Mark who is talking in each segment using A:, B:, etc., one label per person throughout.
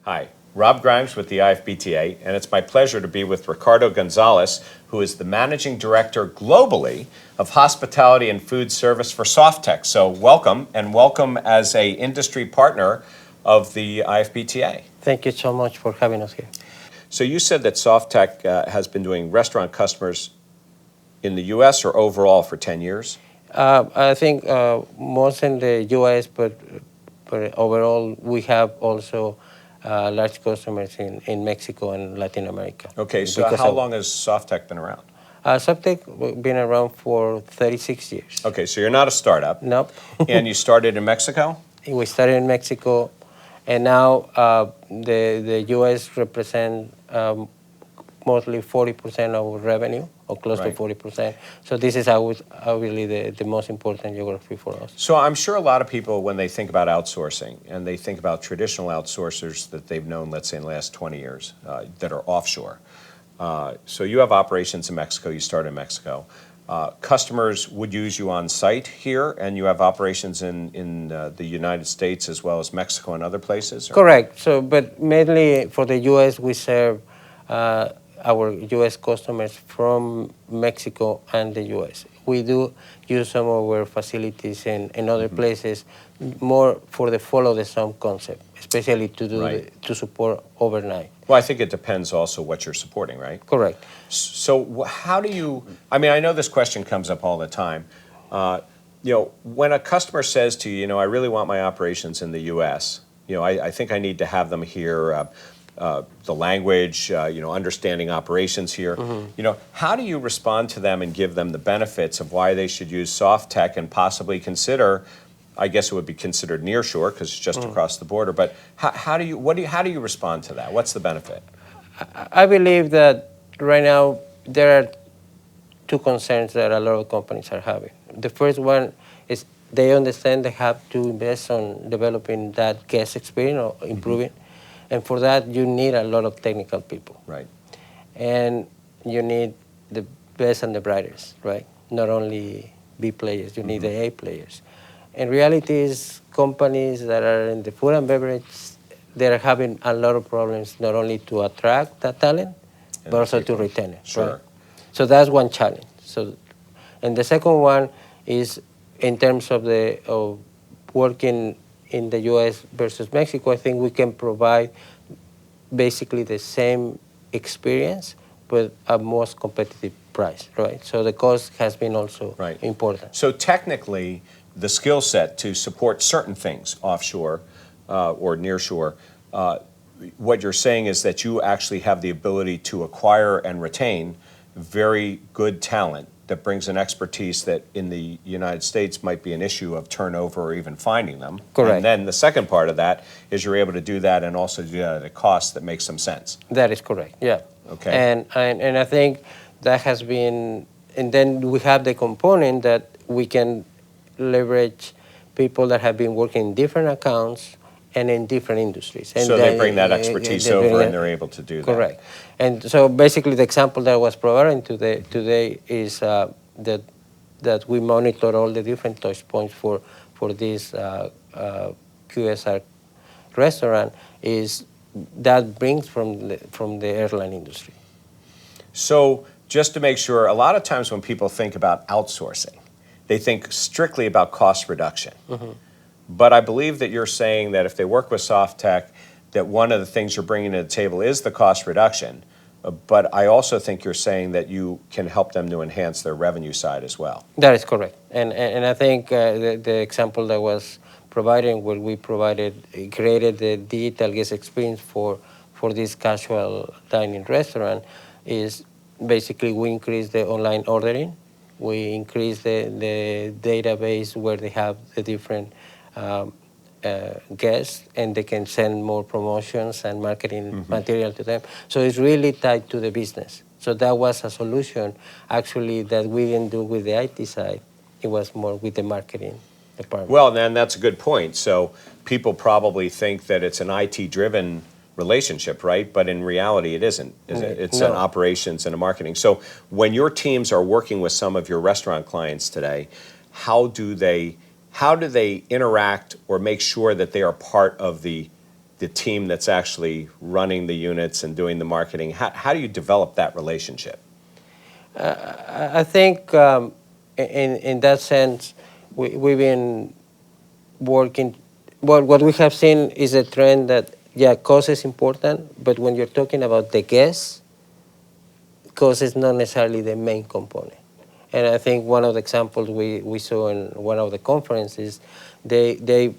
A: Hi, Rob Grimes with the IFBTA, and it's my pleasure to be with Ricardo Gonzales, who is the Managing Director globally of Hospitality and Food Service for Softtek. So welcome, and welcome as a industry partner of the IFBTA.
B: Thank you so much for having us here.
A: So you said that Softtek has been doing restaurant customers in the U.S. or overall for 10 years?
B: I think most in the U.S., but overall we have also large customers in Mexico and Latin America.
A: Okay, so how long has Softtek been around?
B: Softtek been around for 36 years.
A: Okay, so you're not a startup.
B: Nope.
A: And you started in Mexico?
B: We started in Mexico, and now the U.S. represent mostly 40% of our revenue, or close to 40%. So this is really the most important geography for us.
A: So I'm sure a lot of people, when they think about outsourcing, and they think about traditional outsourcers that they've known, let's say, in the last 20 years, that are offshore. So you have operations in Mexico, you started in Mexico. Customers would use you on site here, and you have operations in the United States as well as Mexico and other places? Or?
B: Correct. So, but mainly for the U.S., we serve our U.S. customers from Mexico and the U.S. We do use some of our facilities in other places more for the follow the sun concept, especially to do to support overnight.
A: Well, I think it depends also what you're supporting, right?
B: Correct.
A: So how do you, I mean, I know this question comes up all the time. When a customer says to you, I really want my operations in the U.S., I think I need to have them here, the language, understanding operations here. How do you respond to them and give them the benefits of why they should use Softtek and possibly consider, I guess it would be considered nearshore because it's just across the border, but how do you respond to that? What's the benefit?
B: I believe that right now there are two concerns that a lot of companies are having. The first one is they understand they have to invest on developing that guest experience or improving. And for that, you need a lot of technical people.
A: Right.
B: And you need the best and the brightest, right? Not only B players, you need the A players. And reality is companies that are in the food and beverage, they're having a lot of problems, not only to attract that talent, but also to retain it.
A: Sure.
B: Right? So that's one challenge. So, and the second one is in terms of working in the U.S. versus Mexico. I think we can provide basically the same experience, but a more competitive price, right? So the cost has been also important.
A: So technically, the skill set to support certain things offshore or nearshore, what you're saying is that you actually have the ability to acquire and retain very good talent that brings an expertise that in the United States might be an issue of turnover or even finding them.
B: Correct.
A: And then the second part of that is you're able to do that and also do that at a cost that makes some sense.
B: That is correct, yeah.
A: Okay.
B: And I think that has been, and then we have the component that we can leverage people that have been working in different accounts and in different industries. And
A: so they bring that expertise over and they're able to do that.
B: Correct. And so basically the example that I was providing today is that we monitor all the different touch points for this QSR restaurant is that brings from the airline industry.
A: So just to make sure, a lot of times when people think about outsourcing, they think strictly about cost reduction. But I believe that you're saying that if they work with Softtek, that one of the things you're bringing to the table is the cost reduction. But I also think you're saying that you can help them to enhance their revenue side as well.
B: That is correct. And I think the example that was providing, where we created the digital guest experience for this casual dining restaurant, is basically we increase the online ordering. We increase the database where they have the different guests, and they can send more promotions and marketing material to them. So it's really tied to the business. So that was a solution, actually, that we didn't do with the IT side. It was more with the marketing department.
A: Well, then that's a good point. So people probably think that it's an IT-driven relationship, right? But in reality, it isn't. It's an operations and a marketing. So when your teams are working with some of your restaurant clients today, how do they interact or make sure that they are part of the the team that's actually running the units and doing the marketing? How do you develop that relationship?
B: I think in that sense, we've been working. Well, what we have seen is a trend that, yeah, cost is important, but when you're talking about the guests, cost is not necessarily the main component. And I think one of the examples we saw in one of the conferences, they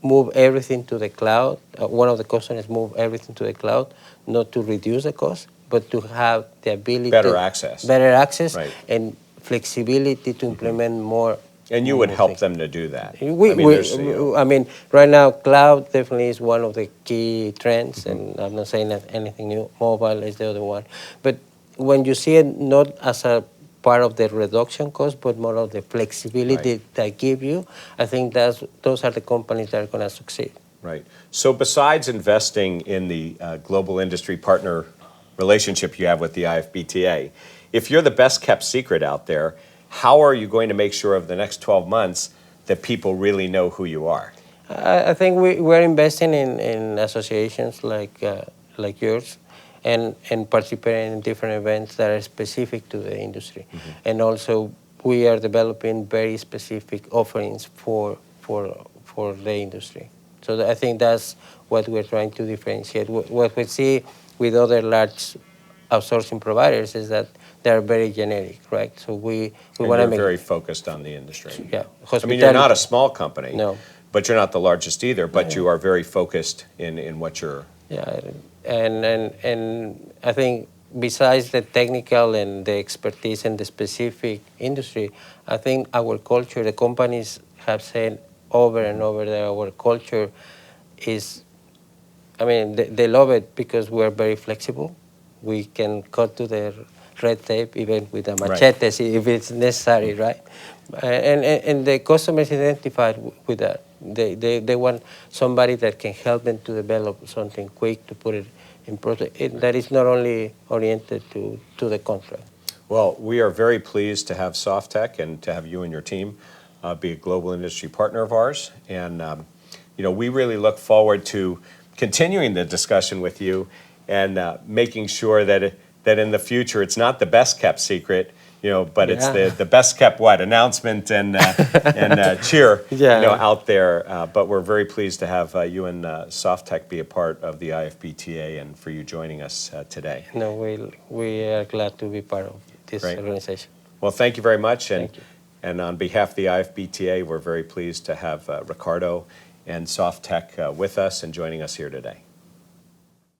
B: move everything to the cloud. One of the customers move everything to the cloud, not to reduce the cost, but to have the ability.
A: Better access.
B: Better access,
A: right.
B: And flexibility to implement more.
A: And you would help them to do that.
B: I mean, right now, cloud definitely is one of the key trends, and I'm not saying that anything new. Mobile is the other one. But when you see it not as a part of the reduction cost, but more of the flexibility that give you, I think those are the companies that are going to succeed.
A: Right. So besides investing in the global industry partner relationship you have with the IFBTA, if you're the best kept secret out there, how are you going to make sure over the next 12 months that people really know who you are?
B: I think we're investing in associations like yours, and participating in different events that are specific to the industry. And also, we are developing very specific offerings for the industry. So I think that's what we're trying to differentiate. What we see with other large outsourcing providers is that they're very generic, right? So we want to make
A: very focused on the industry.
B: Yeah,
A: I mean, you're not a small company.
B: No.
A: But you're not the largest either. But you are very focused in what you're.
B: Yeah, and I think besides the technical and the expertise in the specific industry, I think our culture, the companies have said over and over that our culture is, I mean, they love it because we're very flexible. We can cut to the red tape even with a machete if it's necessary, right? And the customers identified with that. They want somebody that can help them to develop something quick, to put it in product. That is not only oriented to the contract.
A: Well, we are very pleased to have Softtek and to have you and your team be a global industry partner of ours. And we really look forward to continuing the discussion with you and making sure that in the future it's not the best kept secret, but it's the best kept announcement and cheer out there. But we're very pleased to have you and Softtek be a part of the IFBTA and for you joining us today.
B: No, we are glad to be part of this organization.
A: Well, thank you very much.
B: Thank you.
A: And on behalf of the IFBTA, we're very pleased to have Ricardo and Softtek with us and joining us here today.